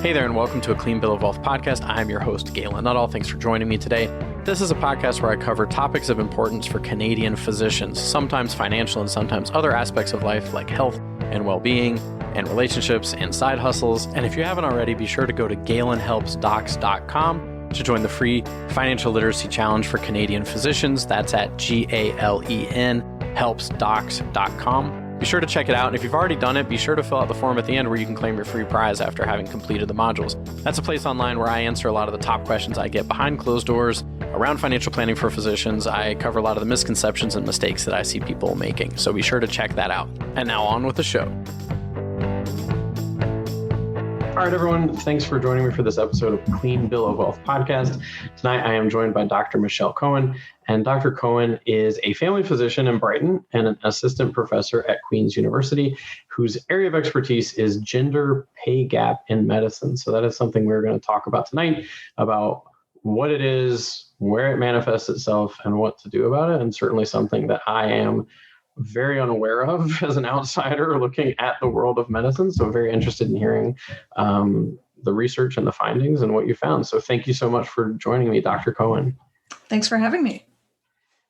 Hey there, and welcome to a Clean Bill of Wealth podcast. I'm your host, Galen Nuttall. Thanks for joining me today. This is a podcast where I cover topics of importance for Canadian physicians, sometimes financial and sometimes other aspects of life like health and well-being and relationships and side hustles. And if you haven't already, be sure to go to galenhelpsdocs.com to join the free Financial Literacy Challenge for Canadian physicians. That's at GALEN helpsdocs.com. Be sure to check it out, and if you've already done it, be sure to fill out the form at the end where you can claim your free prize after having completed the modules. That's a place online where I answer a lot of the top questions I get behind closed doors around financial planning for physicians. I cover a lot of the misconceptions and mistakes that I see people making, so be sure to check that out. And now on with the show. All right, everyone. Thanks for joining me for this episode of Clean Bill of Wealth podcast. Tonight, I am joined by Dr. Miche Cohen, and Dr. Cohen is a family physician in Brighton and an assistant professor at Queen's University, whose area of expertise is gender pay gap in medicine. So that is something we're going to talk about tonight, about what it is, where it manifests itself, and what to do about it, and certainly something that I am very unaware of as an outsider looking at the world of medicine. So very interested in hearing the research and the findings and what you found. So thank you so much for joining me, Dr. Cohen. Thanks for having me.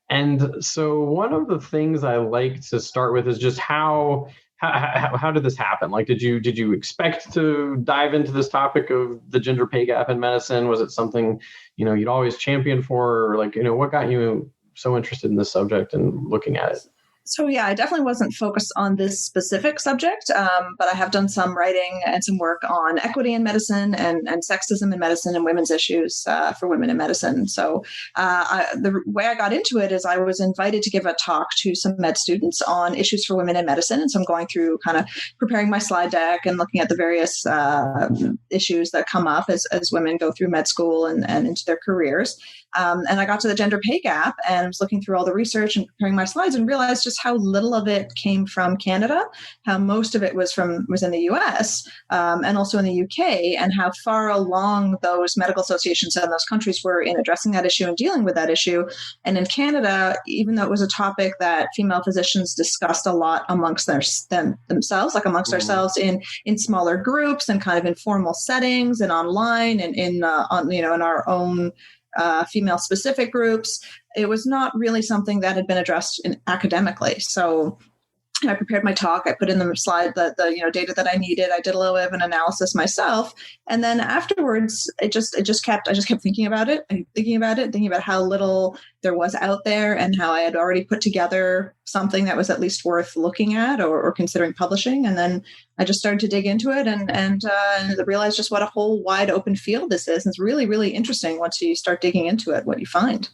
And so one of the things I like to start with is just how did this happen? Like, did you expect to dive into this topic of the gender pay gap in medicine? Was it something, you'd always championed for, or like, what got you so interested in this subject and looking at it? So yeah, I definitely wasn't focused on this specific subject, but I have done some writing and some work on equity in medicine and sexism in medicine and women's issues for women in medicine. So the way I got into it is I was invited to give a talk to some med students on issues for women in medicine. And so I'm going through kind of preparing my slide deck and looking at the various issues that come up as women go through med school and into their careers. And I got to the gender pay gap and was looking through all the research and preparing my slides and realized just how little of it came from Canada, how most of it was in the US and also in the UK, and how far along those medical associations in those countries were in addressing that issue and dealing with that issue. And in Canada, even though it was a topic that female physicians discussed a lot amongst themselves, like amongst ourselves in smaller groups and kind of informal settings and online and in our own female specific groups, it was not really something that had been addressed academically. So I prepared my talk. I put in the slide the data that I needed. I did a little bit of an analysis myself, and then afterwards, I just kept thinking about it, thinking about how little there was out there, and how I had already put together something that was at least worth looking at or considering publishing. And then I just started to dig into it and realized just what a whole wide open field this is. And it's really, really interesting once you start digging into it, what you find.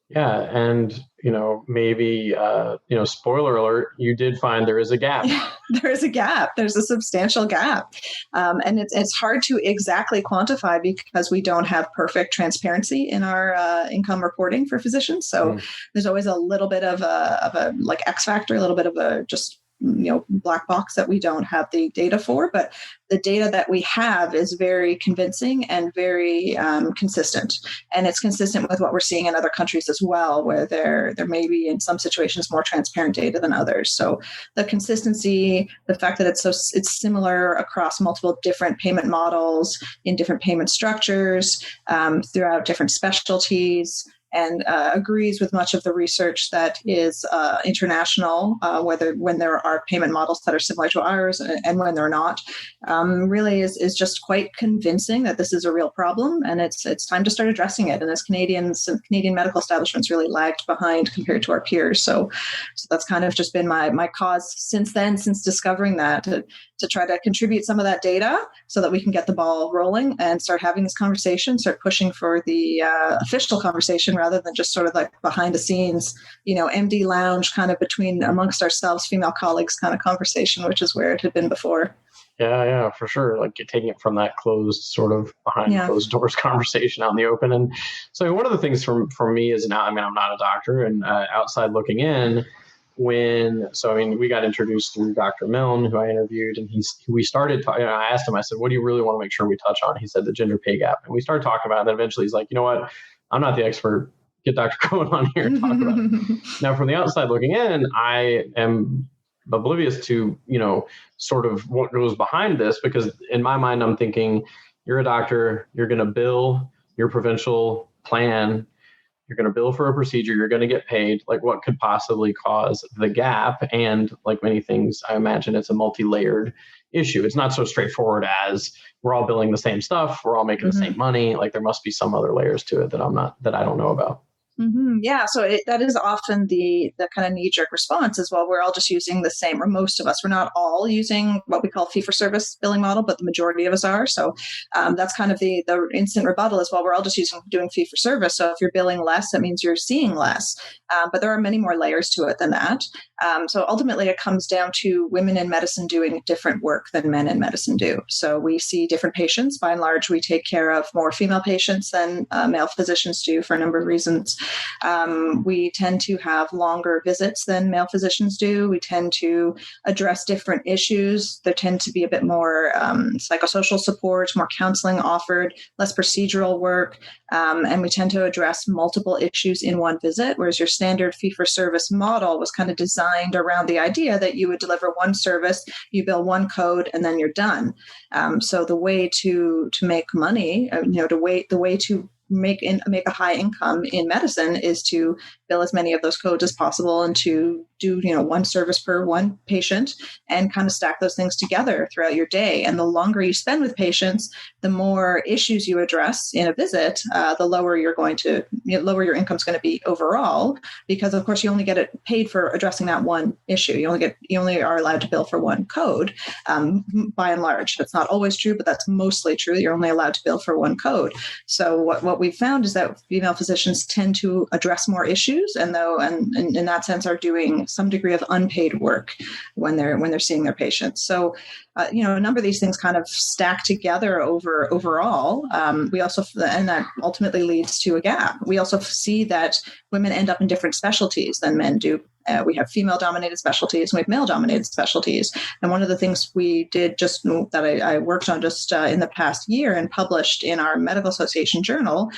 Yeah. And, maybe, spoiler alert, you did find there is a gap. There is a gap. There's a substantial gap. And it's hard to exactly quantify because we don't have perfect transparency in our income reporting for physicians. So there's always a little bit of a like X factor, a little bit of a just black box that we don't have the data for, but the data that we have is very convincing and very consistent. And it's consistent with what we're seeing in other countries as well, where there may be in some situations more transparent data than others. So the consistency, the fact that it's similar across multiple different payment models in different payment structures throughout different specialties, and agrees with much of the research that is international, when there are payment models that are similar to ours and when they're not, really is just quite convincing that this is a real problem, and it's time to start addressing it. And as Canadian medical establishments really lagged behind compared to our peers. So that's kind of just been my cause since then, since discovering that, to try to contribute some of that data so that we can get the ball rolling and start having this conversation, start pushing for the official conversation rather than just sort of like behind the scenes, MD lounge kind of amongst ourselves, female colleagues kind of conversation, which is where it had been before. Yeah, for sure. Like taking it from that closed sort of behind closed doors conversation out in the open. And so one of the things for me is now, I'm not a doctor, and outside looking in, we got introduced through Dr. Milne, who I interviewed, and we started talking. I asked him, I said, what do you really want to make sure we touch on? He said the gender pay gap. And we started talking about it. And then eventually he's like, you know what? I'm not the expert. Get Dr. Cohen on here and talk about it. Now, from the outside looking in, I am oblivious to, sort of what goes behind this, because in my mind, I'm thinking, you're a doctor, you're going to bill your provincial plan, you're going to bill for a procedure, you're going to get paid. Like, what could possibly cause the gap? And like many things, I imagine it's a multi-layered issue. It's not so straightforward as we're all billing the same stuff, we're all making the same money. Like, there must be some other layers to it that I don't know about. Yeah, so that is often the kind of knee-jerk response is, well, we're all just using the same, or most of us. We're not all using what we call fee-for-service billing model, but the majority of us are. So that's kind of the instant rebuttal is, well, we're all just doing fee-for-service. So if you're billing less, that means you're seeing less. But there are many more layers to it than that. So ultimately, it comes down to women in medicine doing different work than men in medicine do. So we see different patients. By and large, we take care of more female patients than male physicians do for a number of reasons. We tend to have longer visits than male physicians do. We tend to address different issues. There tend to be a bit more psychosocial support, more counseling offered, less procedural work, and we tend to address multiple issues in one visit, whereas your standard fee-for-service model was kind of designed around the idea that you would deliver one service, you bill one code, and then you're done. So the way to make money, the way to make a high income in medicine is to bill as many of those codes as possible and to do one service per one patient and kind of stack those things together throughout your day. And the longer you spend with patients, the more issues you address in a visit, the lower your income's going to be overall, because of course you only get it paid for addressing that one issue. You only are allowed to bill for one code, by and large. That's not always true, but that's mostly true. You're only allowed to bill for one code. So what we've found is that female physicians tend to address more issues, and in that sense are doing some degree of unpaid work when they're seeing their patients. So a number of these things kind of stack together overall. We also, and that ultimately leads to a gap. We also see that women end up in different specialties than men do. We have female-dominated specialties and we have male-dominated specialties. And one of the things we did that I worked on just in the past year and published in our Medical Association journal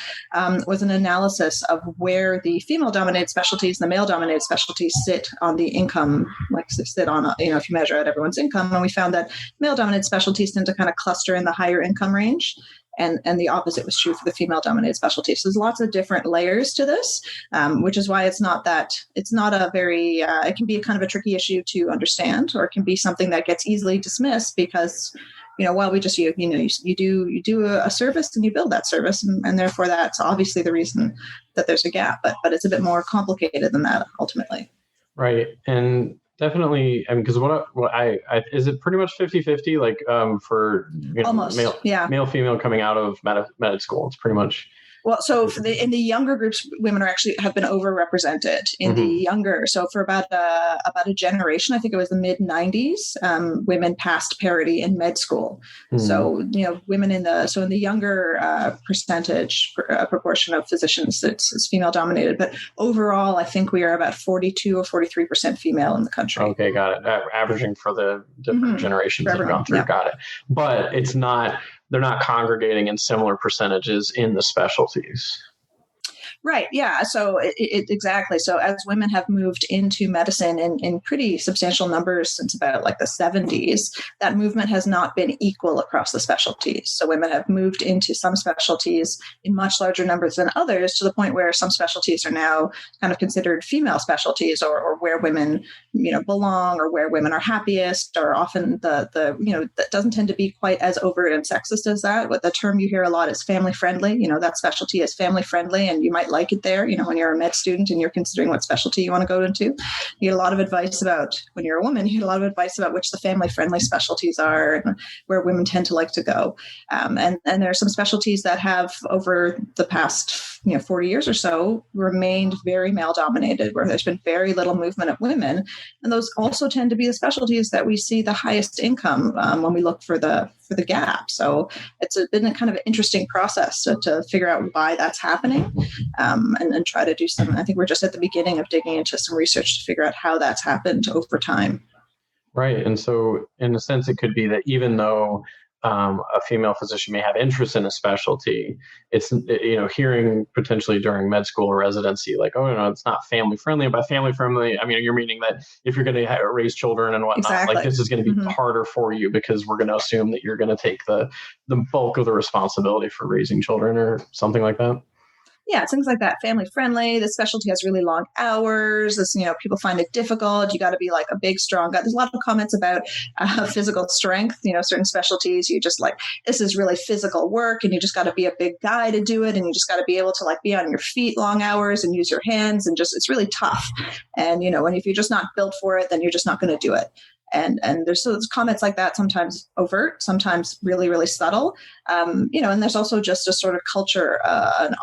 was an analysis of where the female-dominated specialties and the male-dominated specialties sit on the income, like sit on, if you measure out everyone's income. And we found that male-dominated specialties tend to kind of cluster in the higher income range. And the opposite was true for the female-dominated specialties. So there's lots of different layers to this, which is why it can be a kind of a tricky issue to understand, or it can be something that gets easily dismissed because, we just, you do a service and you build that service. And therefore that's obviously the reason that there's a gap, but it's a bit more complicated than that ultimately. Right. And definitely, because is it pretty much 50-50, like for almost male, female coming out of med school? It's pretty much. Well, so in the younger groups, women have been overrepresented in the younger. So for about a generation, I think it was the mid 90s, women passed parity in med school. So women in the younger percentage proportion of physicians, it's female dominated. But overall, I think we are about 42 or 43% female in the country. Okay, got it. Averaging for the different generations that have gone through, got it. But it's not. They're not congregating in similar percentages in the specialties. Right. Yeah. So exactly. So as women have moved into medicine in pretty substantial numbers since about like the 70s, that movement has not been equal across the specialties. So women have moved into some specialties in much larger numbers than others, to the point where some specialties are now kind of considered female specialties, or where women, belong, or where women are happiest, or often that doesn't tend to be quite as overt and sexist as that. What the term you hear a lot is family friendly. That specialty is family friendly, and you might like it there. When you're a med student and you're considering what specialty you want to go into, you get a lot of advice about, when you're a woman, you get a lot of advice about which the family friendly specialties are and where women tend to like to go. And there are some specialties that have, over the past 40 years or so, remained very male dominated, where there's been very little movement of women. And those also tend to be the specialties that we see the highest income when we look for the gap. So it's been a kind of an interesting process to figure out why that's happening, and try to do some. I think we're just at the beginning of digging into some research to figure out how that's happened over time. Right. And so in a sense, it could be that even though a female physician may have interest in a specialty, it's, hearing potentially during med school or residency, like, oh, no, it's not family friendly. And by family friendly, I mean, you're meaning that if you're going to raise children and whatnot, Exactly. like this is going to be harder for you because we're going to assume that you're going to take the bulk of the responsibility for raising children or something like that. Yeah, things like that. Family friendly. The specialty has really long hours. This, people find it difficult. You got to be like a big, strong guy. There's a lot of comments about physical strength. Certain specialties, you just like, this is really physical work, and you just got to be a big guy to do it, and you just got to be able to like be on your feet long hours and use your hands, and just it's really tough. And and if you're just not built for it, then you're just not going to do it. And there's comments like that, sometimes overt, sometimes really, really subtle. And there's also just a sort of culture, and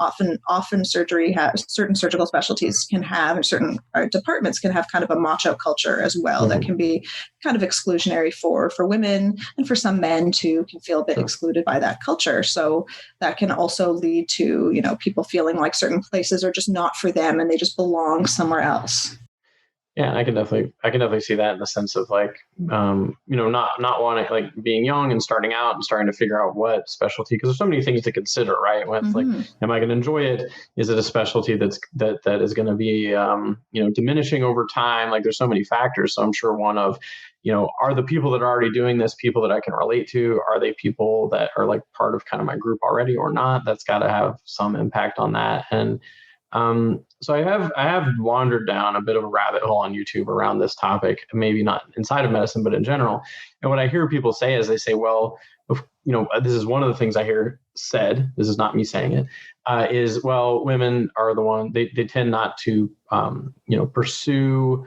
often surgery has, certain surgical specialties can have, or certain departments can have kind of a macho culture as well, that can be kind of exclusionary for women, and for some men too, can feel a bit excluded by that culture. So that can also lead to, people feeling like certain places are just not for them and they just belong somewhere else. Yeah, I can definitely see that in the sense of like, not wanting, like being young and starting out and starting to figure out what specialty, because there's so many things to consider, right? When it's like, am I going to enjoy it? Is it a specialty that is going to be, diminishing over time? Like there's so many factors. So I'm sure one of, are the people that are already doing this people that I can relate to? Are they people that are like part of kind of my group already or not? That's got to have some impact on that. And so I have wandered down a bit of a rabbit hole on YouTube around this topic, maybe not inside of medicine, but in general. And what I hear people say is they say, well, this is one of the things I hear said, this is not me saying it, is, well, women are the one, they tend not to, pursue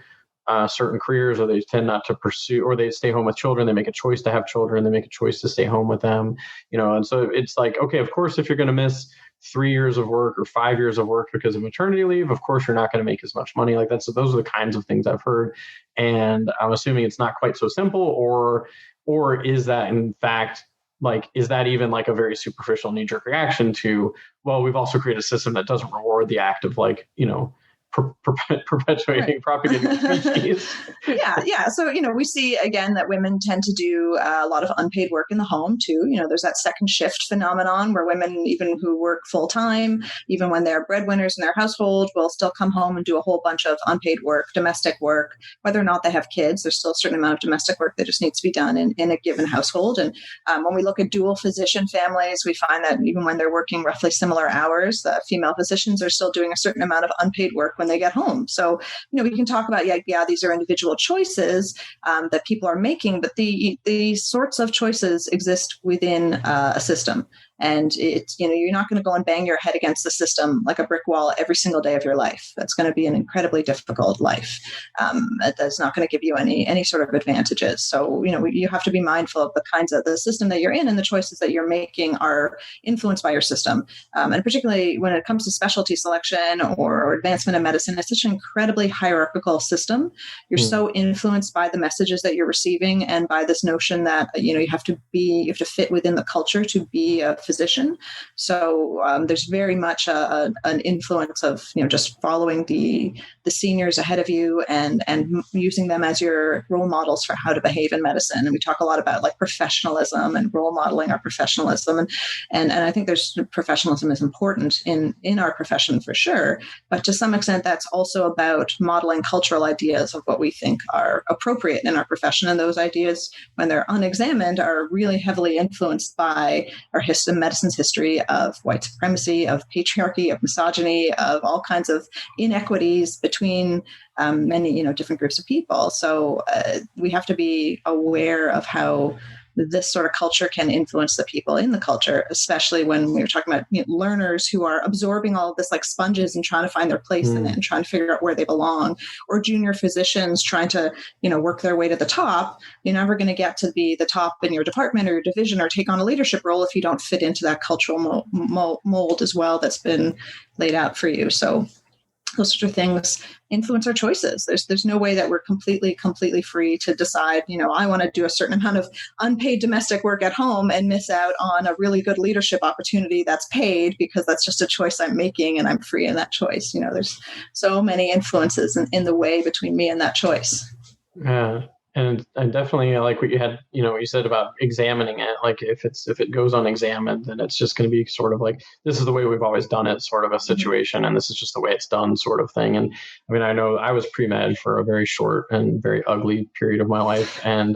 certain careers, or they tend not to pursue, or they stay home with children. They make a choice to have children. They make a choice to stay home with them, and so it's like, okay, of course, if you're going to miss 3 years of work or 5 years of work because of maternity leave, of course, you're not going to make as much money like that. So those are the kinds of things I've heard. And I'm assuming it's not quite so simple, or is that in fact, like, is that even like a very superficial knee-jerk reaction to, well, we've also created a system that doesn't reward the act of like, perpetuating, propagating species. Yeah. So, we see again that women tend to do a lot of unpaid work in the home too. There's that second shift phenomenon where women, even who work full time, even when they're breadwinners in their household, will still come home and do a whole bunch of unpaid work, domestic work, whether or not they have kids. There's still a certain amount of domestic work that just needs to be done in a given household. And when we look at dual physician families, we find that even when they're working roughly similar hours, female physicians are still doing a certain amount of unpaid work when they get home. So, we can talk about, these are individual choices that people are making, but the sorts of choices exist within a system. And it's, you're not going to go and bang your head against the system like a brick wall every single day of your life. That's going to be an incredibly difficult life. That's not going to give you any sort of advantages. So, you have to be mindful of the kinds of the system that you're in, and the choices that you're making are influenced by your system. And particularly when it comes to specialty selection or advancement in medicine, it's such an incredibly hierarchical system. You're so influenced by the messages that you're receiving, and by this notion that, you have to fit within the culture to be a physician. So there's very much an influence of, just following the seniors ahead of you and using them as your role models for how to behave in medicine. And we talk a lot about like professionalism and role modeling our professionalism. And I think professionalism is important in our profession for sure. But to some extent, that's also about modeling cultural ideas of what we think are appropriate in our profession. And those ideas, when they're unexamined, are really heavily influenced by our medicine's history of white supremacy, of patriarchy, of misogyny, of all kinds of inequities between many, different groups of people. So we have to be aware of how this sort of culture can influence the people in the culture, especially when we're talking about learners who are absorbing all of this like sponges and trying to find their place in it and trying to figure out where they belong, or junior physicians trying to, work their way to the top. You're never going to get to be the top in your department or your division or take on a leadership role if you don't fit into that cultural mold as well that's been laid out for you. So those sort of things influence our choices. There's no way that we're completely free to decide, I want to do a certain amount of unpaid domestic work at home and miss out on a really good leadership opportunity that's paid, because that's just a choice I'm making and I'm free in that choice. There's so many influences in the way between me and that choice. Yeah. And definitely I like what you had, you said about examining it. Like if it goes unexamined, then it's just going to be sort of like, this is the way we've always done it sort of a situation. And this is just the way it's done sort of thing. And I mean, I know I was pre-med for a very short and very ugly period of my life. And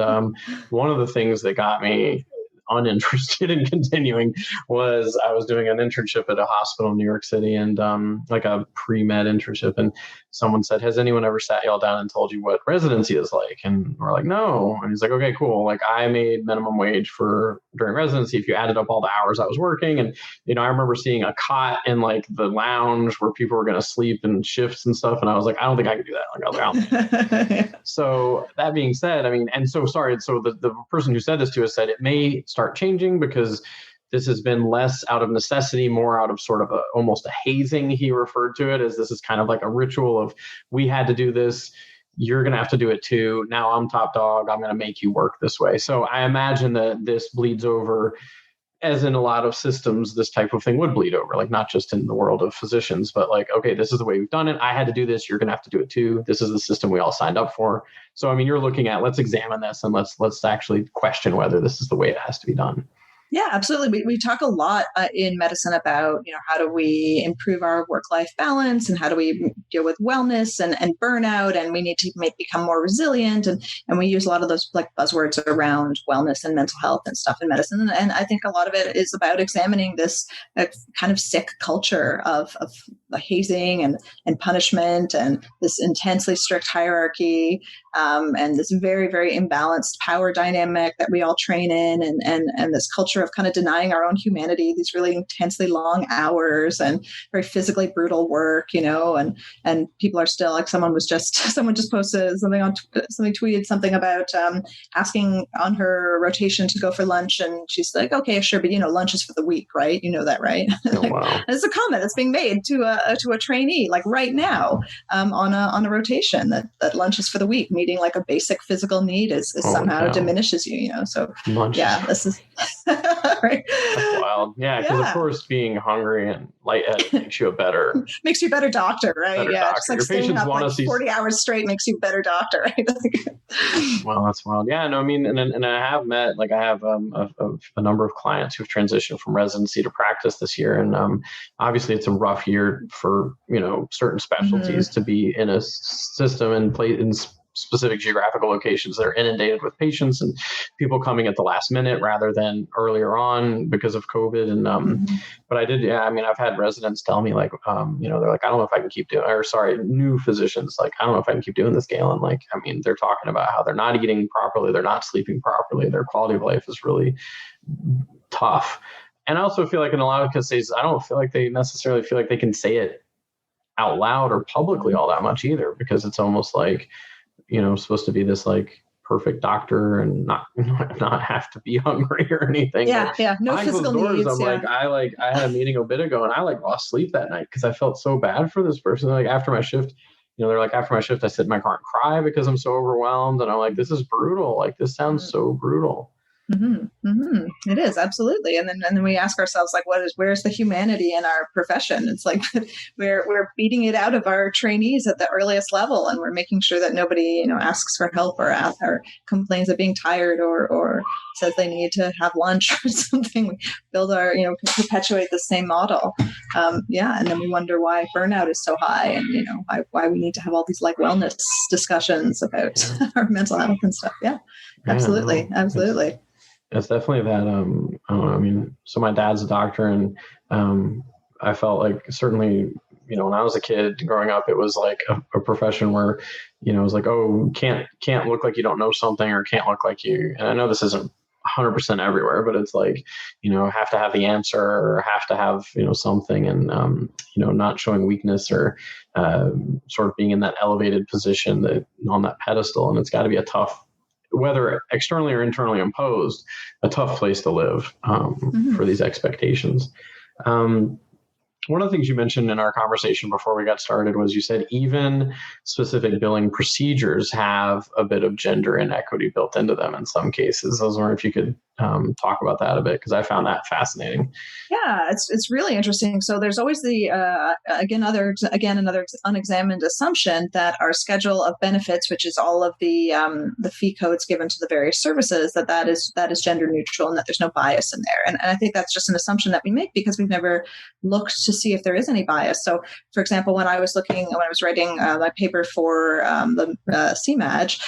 one of the things that got me uninterested in continuing was I was doing an internship at a hospital in New York City, and like a pre-med internship, and someone said, has anyone ever sat y'all down and told you what residency is like? And we're like, no. And he's like, okay, cool. Like I made minimum wage for during residency if you added up all the hours I was working. And I remember seeing a cot in like the lounge where people were going to sleep in shifts and stuff, and I was like, I don't think I could do that. Like I was like, I don't think. So that being said, I mean, and so sorry. So the person who said this to us said it may start changing because this has been less out of necessity, more out of sort of almost a hazing. He referred to it as this is kind of like a ritual of, we had to do this, you're going to have to do it too. Now I'm top dog, I'm going to make you work this way. So I imagine that this bleeds over, as in a lot of systems, this type of thing would bleed over, like not just in the world of physicians, but like, okay, this is the way we've done it. I had to do this. You're going to have to do it too. This is the system we all signed up for. So, I mean, you're looking at, let's examine this and let's actually question whether this is the way it has to be done. Yeah, absolutely. We talk a lot in medicine about, how do we improve our work-life balance and how do we deal with wellness and burnout, and we need to become more resilient. And we use a lot of those like buzzwords around wellness and mental health and stuff in medicine. And I think a lot of it is about examining this kind of sick culture of hazing and punishment and this intensely strict hierarchy, and this very, very imbalanced power dynamic that we all train in, and this culture of kind of denying our own humanity, these really intensely long hours and very physically brutal work, and people are still like, someone just posted something something tweeted something about asking on her rotation to go for lunch, and she's like, okay, sure, but lunch is for the week, right? You know that, right? Oh, wow. It's a comment that's being made to a trainee like right now on a rotation that lunch is for the week, meeting like a basic physical need is somehow diminishes you, so lunch. Yeah, this is right. That's wild. Yeah, because of course being hungry and lightheaded makes you a better doctor, right? Better yeah, doctor. just like Your staying up like 40 see... hours straight makes you a better doctor, right? Well, that's wild. Yeah, no, I mean, and I have met, like I have a number of clients who've transitioned from residency to practice this year, and obviously it's a rough year for certain specialties to be in a system and play in specific geographical locations that are inundated with patients and people coming at the last minute rather than earlier on because of COVID. And but I've had residents tell me like, they're like, I don't know if I can keep doing, new physicians like, I don't know if I can keep doing this, Galen. Like, I mean, they're talking about how they're not eating properly, they're not sleeping properly, their quality of life is really tough. And I also feel like in a lot of cases, I don't feel like they necessarily feel like they can say it out loud or publicly all that much either, because it's almost like, supposed to be this like perfect doctor and not have to be hungry or anything. Yeah, yeah. No physical needs. I had a meeting a bit ago and I like lost sleep that night because I felt so bad for this person. Like after my shift, they're like, after my shift, I sit in my car and cry because I'm so overwhelmed. And I'm like, this is brutal. Like this sounds so brutal. Mm-hmm. Mm-hmm. It is, absolutely. And then we ask ourselves, like, where's the humanity in our profession? It's like we're beating it out of our trainees at the earliest level, and we're making sure that nobody, asks for help or complains of being tired or says they need to have lunch or something. We build our, perpetuate the same model. And then we wonder why burnout is so high, and why we need to have all these like wellness discussions about our mental health and stuff. Yeah, absolutely, absolutely. It's definitely that, I don't know. I mean, so my dad's a doctor, and I felt like certainly, when I was a kid growing up, it was like a profession where, it was like, oh, can't look like you don't know something, or can't look like you. And I know this isn't 100% everywhere, but it's like, have to have the answer or have to have, something, and, not showing weakness or sort of being in that elevated position that on that pedestal. And it's got to be a tough, whether externally or internally imposed, a tough place to live for these expectations. One of the things you mentioned in our conversation before we got started was you said even specific billing procedures have a bit of gender inequity built into them in some cases. I was wondering if you could talk about that a bit, because I found that fascinating. Yeah, it's really interesting. So there's always the another unexamined assumption that our schedule of benefits, which is all of the fee codes given to the various services, that is gender neutral and that there's no bias in there. And I think that's just an assumption that we make because we've never looked to see if there is any bias. So, for example, when I was writing my paper for the CMAG,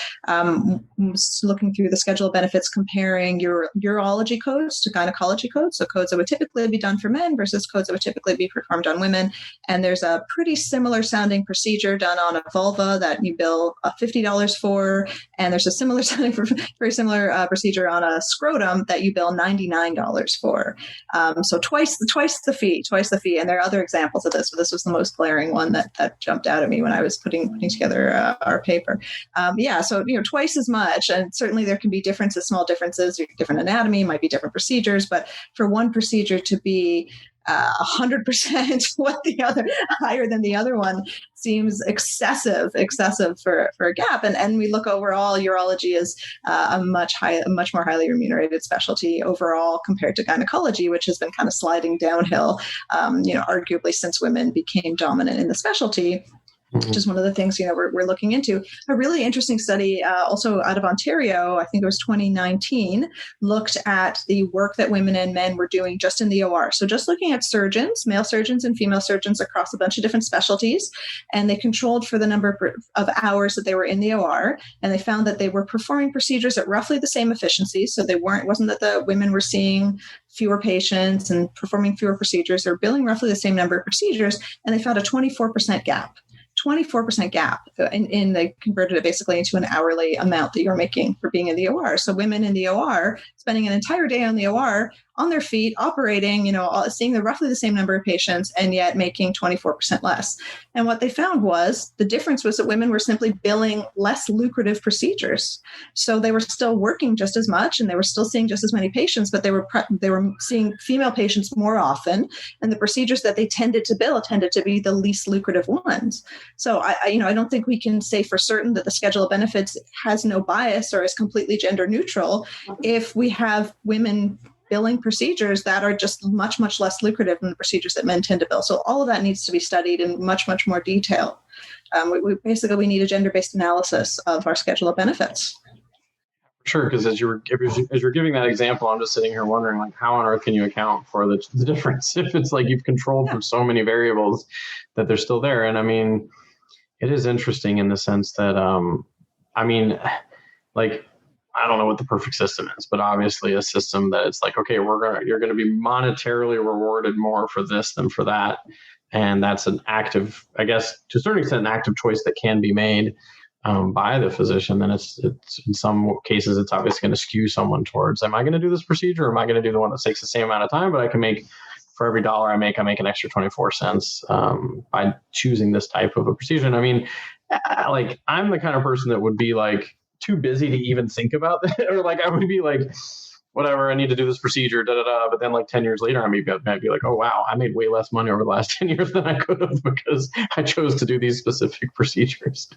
was looking through the schedule of benefits, comparing urology codes to gynecology codes, so codes that would typically be done for men versus codes that would typically be performed on women. And there's a pretty similar sounding procedure done on a vulva that you bill $50 for, and there's a similar sounding very similar procedure on a scrotum that you bill $99 for. So twice the fee. And there are other examples of this, but this was the most glaring one that jumped out at me when I was putting together our paper. So twice as much, and certainly there can be differences, small differences, different anatomy, might be different procedures, but for one procedure to be 100% higher than the other one seems excessive for a gap. And we look overall, urology is a much more highly remunerated specialty overall compared to gynecology, which has been kind of sliding downhill, arguably since women became dominant in the specialty. Which is one of the things we're looking into. A really interesting study, also out of Ontario, I think it was 2019, looked at the work that women and men were doing just in the OR. So just looking at surgeons, male surgeons and female surgeons across a bunch of different specialties, and they controlled for the number of hours that they were in the OR, and they found that they were performing procedures at roughly the same efficiency. So it wasn't that the women were seeing fewer patients and performing fewer procedures. They're billing roughly the same number of procedures, and they found a 24% gap. 24% gap, and they converted it basically into an hourly amount that you're making for being in the OR. So women in the OR spending an entire day on the OR on their feet, operating, seeing roughly the same number of patients, and yet making 24% less. And what they found was the difference was that women were simply billing less lucrative procedures. So they were still working just as much, and they were still seeing just as many patients, but they were seeing female patients more often, and the procedures that they tended to bill tended to be the least lucrative ones. So I don't think we can say for certain that the schedule of benefits has no bias or is completely gender neutral if we have women billing procedures that are just much, much less lucrative than the procedures that men tend to bill. So all of that needs to be studied in much, much more detail. We need a gender-based analysis of our schedule of benefits. Sure, because as you're giving that example, I'm just sitting here wondering, like, how on earth can you account for the difference if it's like you've controlled for so many variables that they're still there? And I mean, it is interesting in the sense that, I don't know what the perfect system is, but obviously a system that it's like, okay, you're going to be monetarily rewarded more for this than for that. And that's an active, I guess, to a certain extent, an active choice that can be made by the physician. Then it's in some cases, it's obviously going to skew someone towards, am I going to do this procedure? Or am I going to do the one that takes the same amount of time, but I can make, for every dollar I make an extra 24 cents by choosing this type of a procedure. And I mean, I'm the kind of person that would be like too busy to even think about that. Or like, I would be like, whatever, I need to do this procedure, But then like 10 years later, I might be like, oh, wow, I made way less money over the last 10 years than I could have because I chose to do these specific procedures.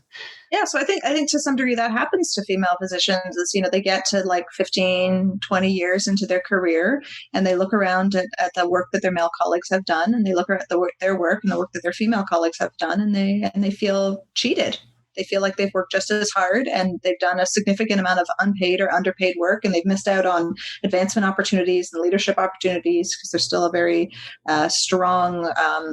Yeah. So I think to some degree that happens to female physicians is, they get to like 15, 20 years into their career and they look around at the work that their male colleagues have done, and they look at their work and the work that their female colleagues have done, and they feel cheated. They feel like they've worked just as hard and they've done a significant amount of unpaid or underpaid work, and they've missed out on advancement opportunities and leadership opportunities because there's still a very strong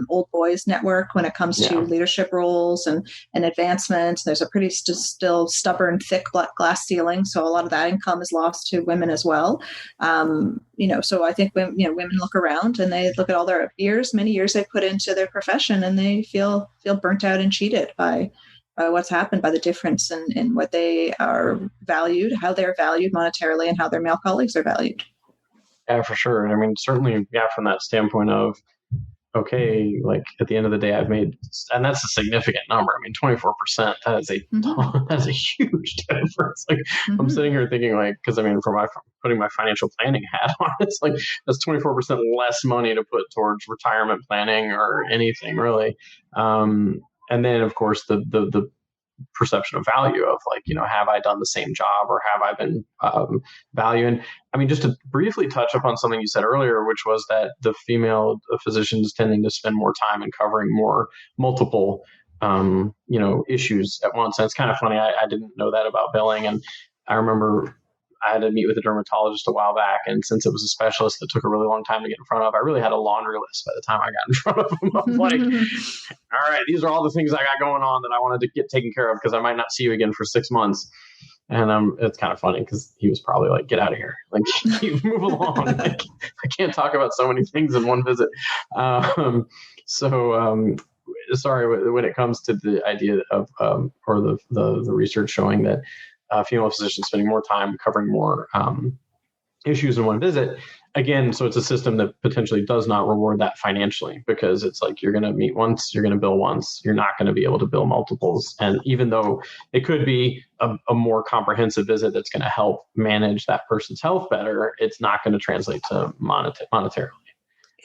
old boys network when it comes to leadership roles and advancement. There's a pretty still stubborn, thick glass ceiling. So a lot of that income is lost to women as well. So I think women look around and they look at all their many years they've put into their profession, and they feel burnt out and cheated by what's happened, by the difference in what they are valued, how they're valued monetarily, and how their male colleagues are valued. Yeah, for sure. And I mean, certainly, from that standpoint of, okay, like at the end of the day, I've made, and that's a significant number. I mean, 24%, that's a huge difference. Like I'm sitting here thinking like, because I mean, putting my financial planning hat on, it's like, that's 24% less money to put towards retirement planning or anything really. And then, of course, the perception of value of like, have I done the same job or have I been valuing? I mean, just to briefly touch upon something you said earlier, which was that the female physicians tending to spend more time and covering more multiple, issues at once. And it's kind of funny. I didn't know that about billing. And I remember I had to meet with a dermatologist a while back, and since it was a specialist that took a really long time to get in front of, I really had a laundry list by the time I got in front of him. I was like, all right, these are all the things I got going on that I wanted to get taken care of because I might not see you again for 6 months. And it's kind of funny because he was probably like, get out of here. Like, you move along. Like, I can't talk about so many things in one visit. Sorry, when it comes to the idea of, or the research showing that female physicians spending more time covering more issues in one visit. Again, so it's a system that potentially does not reward that financially because it's like you're going to meet once, you're going to bill once, you're not going to be able to bill multiples. And even though it could be a more comprehensive visit that's going to help manage that person's health better, it's not going to translate to monetarily.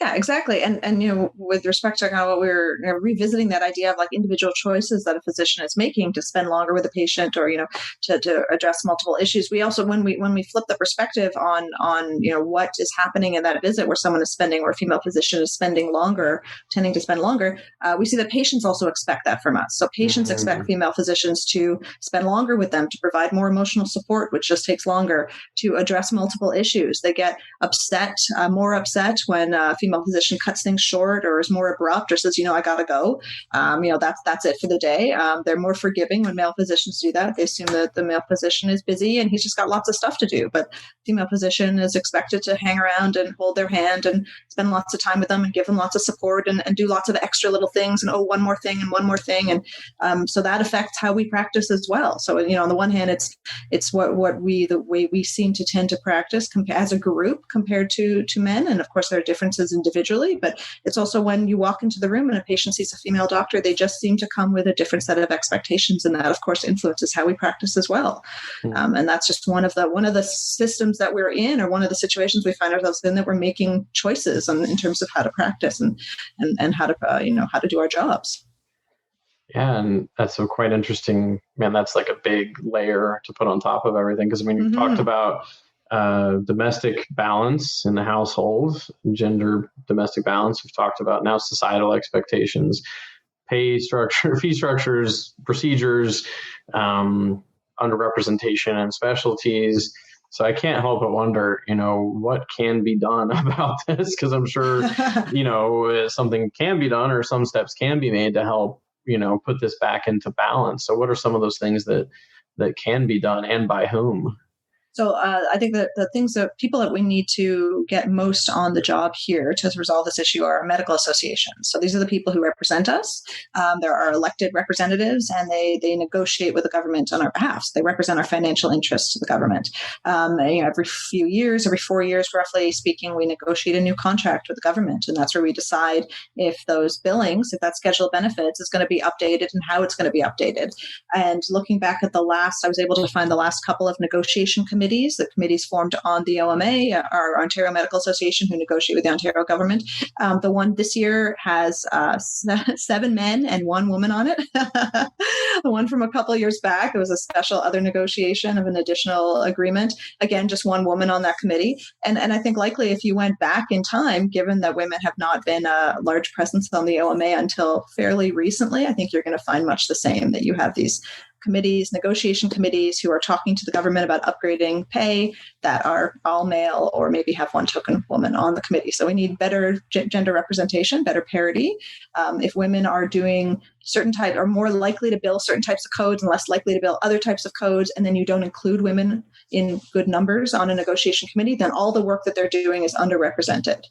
Yeah, exactly. And with respect to kind of what we're revisiting that idea of like individual choices that a physician is making to spend longer with a patient or, to address multiple issues. We also, when we flip the perspective on what is happening in that visit where someone is spending or a female physician is spending longer, tending to spend longer, we see that patients also expect that from us. So patients expect female physicians to spend longer with them, to provide more emotional support, which just takes longer, to address multiple issues. They get more upset when female physician cuts things short or is more abrupt or says, I gotta go. That's it for the day. They're more forgiving when male physicians do that. They assume that the male physician is busy and he's just got lots of stuff to do. But female physician is expected to hang around and hold their hand and spend lots of time with them and give them lots of support and do lots of extra little things and one more thing and one more thing. And so that affects how we practice as well. So, on the one hand, it's the way we seem to tend to practice as a group compared to men. And of course, there are differences individually, but it's also when you walk into the room and a patient sees a female doctor, they just seem to come with a different set of expectations. And that, of course, influences how we practice as well. And that's just one of the systems that we're in, or one of the situations we find ourselves in, that we're making choices in terms of how to practice and how to do our jobs. Yeah, and that's so quite interesting, man. That's like a big layer to put on top of everything. Because you've talked about domestic balance in the household, gender domestic balance. We've talked about now societal expectations, pay structure, fee structures, procedures, underrepresentation and specialties. So I can't help but wonder, what can be done about this? Because I'm sure, something can be done or some steps can be made to help, put this back into balance. So what are some of those things that can be done, and by whom? So I think that the things that people that we need to get most on the job here to resolve this issue are medical associations. So these are the people who represent us. There are elected representatives, and they negotiate with the government on our behalf. So they represent our financial interests to the government. Every 4 years, roughly speaking, we negotiate a new contract with the government, and that's where we decide if those billings, if that schedule of benefits is going to be updated and how it's going to be updated. And looking back at I was able to find the last couple of negotiation committees. The committees formed on the OMA, our Ontario Medical Association, who negotiate with the Ontario government. The one this year has 7 men and 1 woman on it. The one from a couple of years back, it was a special other negotiation of an additional agreement. Again, just 1 woman on that committee. And I think likely if you went back in time, given that women have not been a large presence on the OMA until fairly recently, I think you're going to find much the same, that you have these committees, negotiation committees, who are talking to the government about upgrading pay that are all male or maybe have 1 token woman on the committee. So we need better gender representation, better parity. If women are doing are more likely to bill certain types of codes and less likely to bill other types of codes, and then you don't include women in good numbers on a negotiation committee, then all the work that they're doing is underrepresented.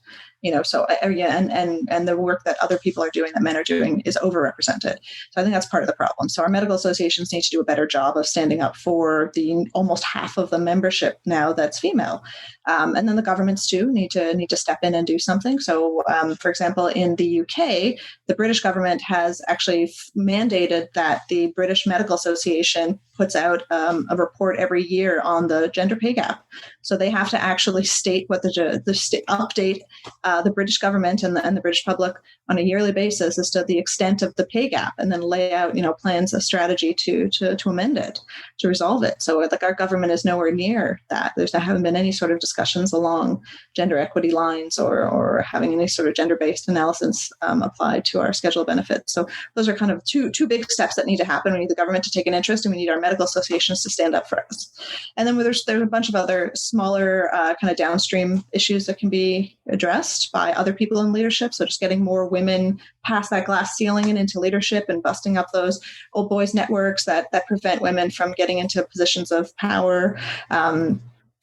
And the work that other people are doing, that men are doing, is overrepresented. So I think that's part of the problem. So our medical associations need to do a better job of standing up for the almost half of the membership now that's female. And then the governments too need to step in and do something. So, for example, in the UK, the British government has actually mandated that the British Medical Association puts out a report every year on the gender pay gap. So they have to actually state what update the British government and the British public on a yearly basis as to the extent of the pay gap, and then lay out, plans, a strategy to amend it, to resolve it. So like our government is nowhere near that. There haven't been any sort of discussions along gender equity lines or having any sort of gender-based analysis applied to our schedule benefits. So those are kind of two big steps that need to happen. We need the government to take an interest, and we need our medical associations to stand up for us. And then there's a bunch of other smaller kind of downstream issues that can be addressed by other people in leadership. So just getting more women past that glass ceiling and into leadership, and busting up those old boys networks that prevent women from getting into positions of power.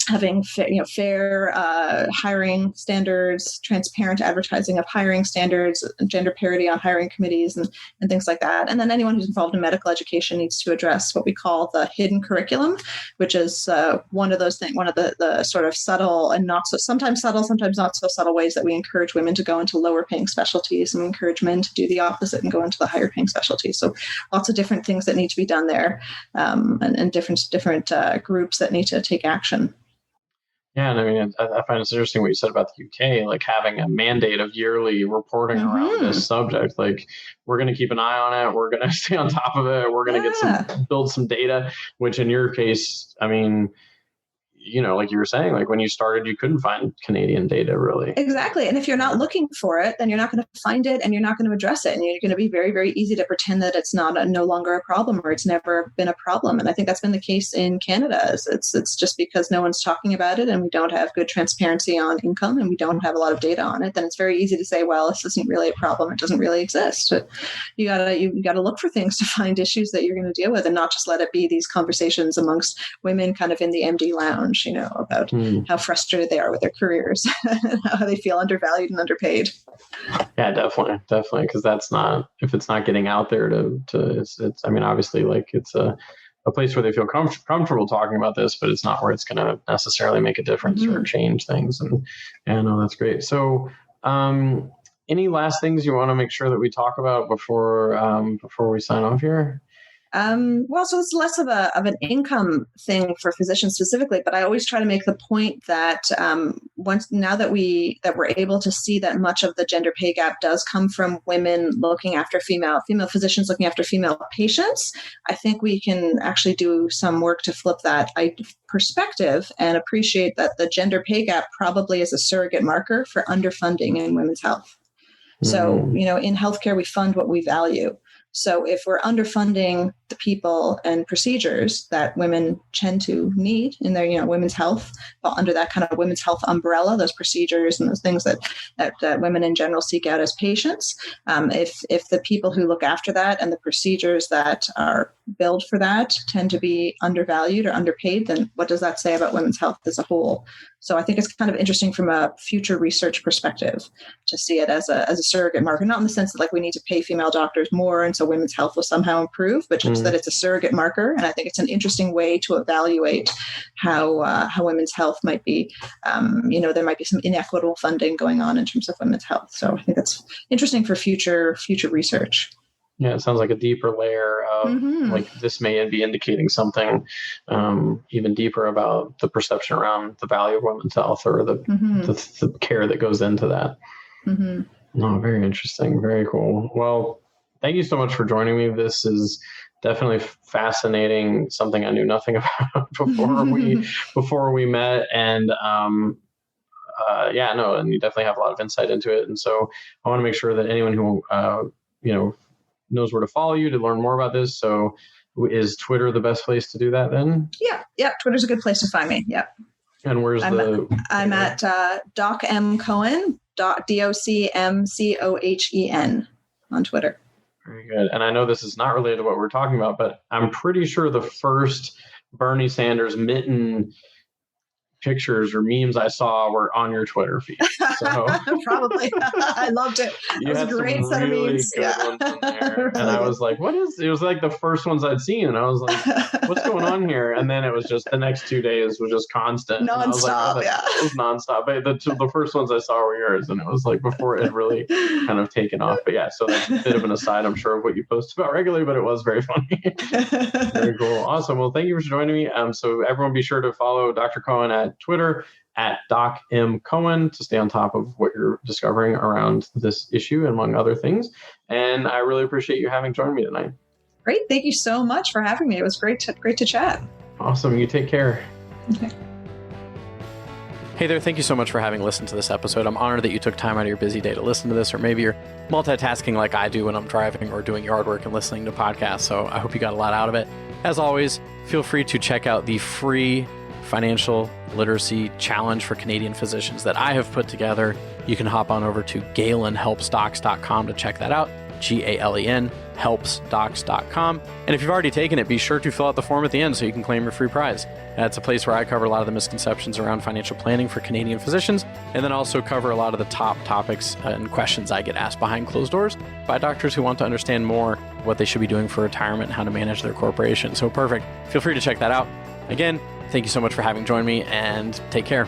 Having fair hiring standards, transparent advertising of hiring standards, gender parity on hiring committees, and things like that. And then anyone who's involved in medical education needs to address what we call the hidden curriculum, which is one of those things, one of the sort of subtle and sometimes subtle, sometimes not so subtle ways that we encourage women to go into lower paying specialties, and we encourage men to do the opposite and go into the higher paying specialties. So lots of different things that need to be done there, and different groups that need to take action. Yeah, and I mean, I find it's interesting what you said about the UK, like having a mandate of yearly reporting around this subject. Like, we're going to keep an eye on it. We're going to stay on top of it. We're going to build some data, which in your case, I mean, like you were saying, like when you started, you couldn't find Canadian data really. Exactly. And if you're not looking for it, then you're not going to find it, and you're not going to address it. And you're going to be very, very easy to pretend that it's no longer a problem, or it's never been a problem. And I think that's been the case in Canada. It's just because no one's talking about it, and we don't have good transparency on income, and we don't have a lot of data on it, then it's very easy to say, well, this isn't really a problem. It doesn't really exist. But you gotta look for things to find issues that you're going to deal with, and not just let it be these conversations amongst women kind of in the MD lounge, about how frustrated they are with their careers and how they feel undervalued and underpaid. Yeah, definitely. Because if it's not getting out there it's I mean, obviously, like, it's a place where they feel comfortable talking about this, but it's not where it's going to necessarily make a difference or change things. And no, that's great. So, any last things you want to make sure that we talk about before we sign off here? Well, so it's less of an income thing for physicians specifically, but I always try to make the point that now that we're able to see that much of the gender pay gap does come from women looking after female physicians looking after female patients, I think we can actually do some work to flip that perspective and appreciate that the gender pay gap probably is a surrogate marker for underfunding in women's health. So, in healthcare, we fund what we value. So if we're underfunding the people and procedures that women tend to need in their, women's health, well, under that kind of women's health umbrella, those procedures and those things that women in general seek out as patients, if the people who look after that and the procedures that are billed for that tend to be undervalued or underpaid, then what does that say about women's health as a whole? So I think it's kind of interesting from a future research perspective to see it as a surrogate marker, not in the sense that like we need to pay female doctors more and so women's health will somehow improve, but just that it's a surrogate marker. And I think it's an interesting way to evaluate how women's health might be, there might be some inequitable funding going on in terms of women's health. So I think that's interesting for future research. Yeah, it sounds like a deeper layer of like this may be indicating something even deeper about the perception around the value of women's health or the care that goes into that. No, very interesting. Very cool. Well, thank you so much for joining me. This is definitely fascinating, something I knew nothing about before we met. And and you definitely have a lot of insight into it. And so I want to make sure that anyone who, knows where to follow you to learn more about this. So is Twitter the best place to do that then? Yeah. Twitter's a good place to find me. Yeah. And where's I'm at Doc M Cohen, DOCMCOHEN on Twitter. Very good. And I know this is not related to what we're talking about, but I'm pretty sure the first Bernie Sanders mitten pictures or memes I saw were on your Twitter feed. So probably. I loved it. It was a great set of memes. Good ones in there. Really and I was like, it was like the first ones I'd seen. And I was like, what's going on here? And then it was just the next 2 days was just constant. Nonstop. It was nonstop. But the first ones I saw were yours. And it was like before it had really kind of taken off. But yeah, so that's a bit of an aside, I'm sure, of what you post about regularly, but it was very funny. Very cool. Awesome. Well, thank you for joining me. So everyone be sure to follow Dr. Cohen at Twitter at Doc M. Cohen to stay on top of what you're discovering around this issue, among other things. And I really appreciate you having joined me tonight. Great. Thank you so much for having me. It was great to chat. Awesome. You take care. Okay. Hey there, thank you so much for having listened to this episode. I'm honored that you took time out of your busy day to listen to this, or maybe you're multitasking like I do when I'm driving or doing yard work and listening to podcasts, so I hope you got a lot out of it. As always, feel free to check out the free financial literacy challenge for Canadian physicians that I have put together. You can hop on over to galenhelpsdocs.com to check that out, GALEN helpsdocs.com. And if you've already taken it, be sure to fill out the form at the end so you can claim your free prize. It's a place where I cover a lot of the misconceptions around financial planning for Canadian physicians, and then also cover a lot of the top topics and questions I get asked behind closed doors by doctors who want to understand more what they should be doing for retirement and how to manage their corporation. So perfect. Feel free to check that out. Again, thank you so much for having joined me, and take care.